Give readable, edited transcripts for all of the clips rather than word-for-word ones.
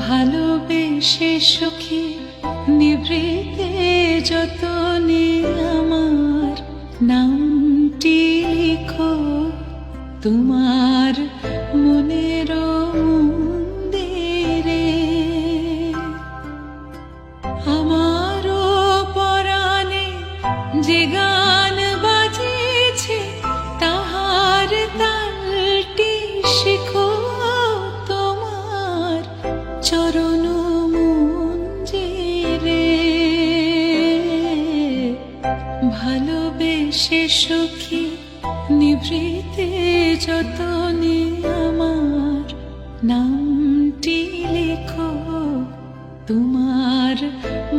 ভালোবেসে সখী নিভৃতে যতনে আমার নামটি লিখো তোমার মনের মন্দিরে। আমারও পরাণে যে গান বাজেছে তাহার তালটি শিখো তোমার চরণ মঞ্জিরে। ভালোবেসে সখী নিভৃতে যতনে আমার নামটি লিখো তোমার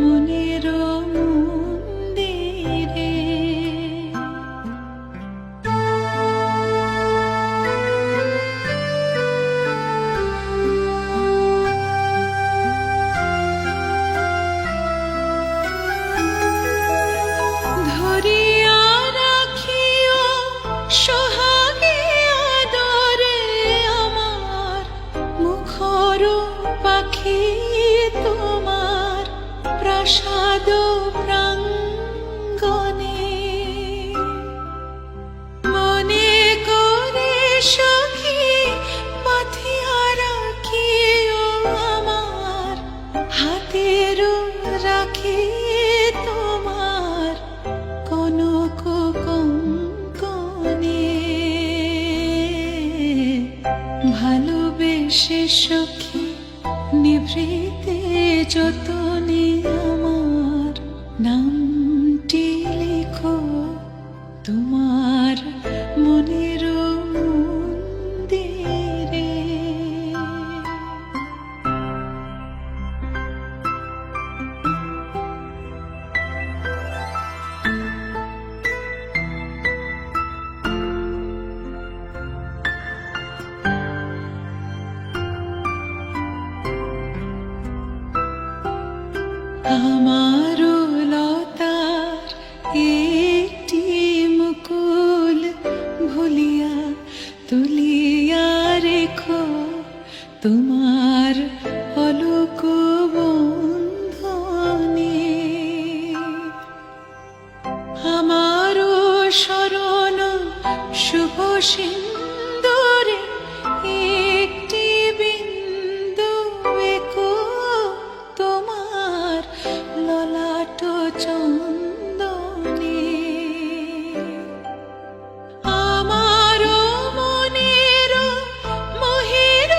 মনের মন্দিরে। ধরিয়া রাখিও সোহাগে আদরে আমার মুখর পাখি তোমার প্রাসাদ প্রাঙ্গণে। মনে করে সখী পাথিয়া রাখিও আমার হাতের রাখি তোমার কনক কঙ্কণে। ভালোবেসে সখী নিভৃতে যতনে আমার নামটি লিখো তোমার মনের মন্দিরে। আমারও লতার একটি মুকুল ভুলিয়া তুলিয়া রেখো তোমার অলোক বন্ধনে। আমারও শরণ শুভ সিন্দুরে একটি বিন্দু এঁকো তোমার ললাট চন্দনে। আমারও মনের মোহের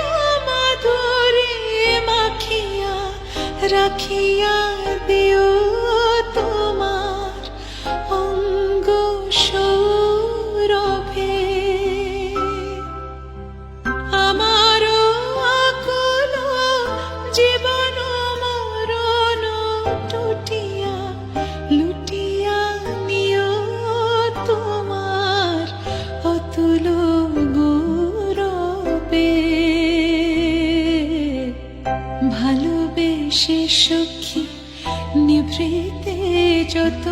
মাধুরী মাখিয়া রাখিয়া দিও তোমার অঙ্গ সৌরভে। আমারও আকুল জীবন মরণ টুটিয়া লুটিয়া নিও তোমার অতুল গৌরবে। ভালোবেসে সখী নিভৃতে যত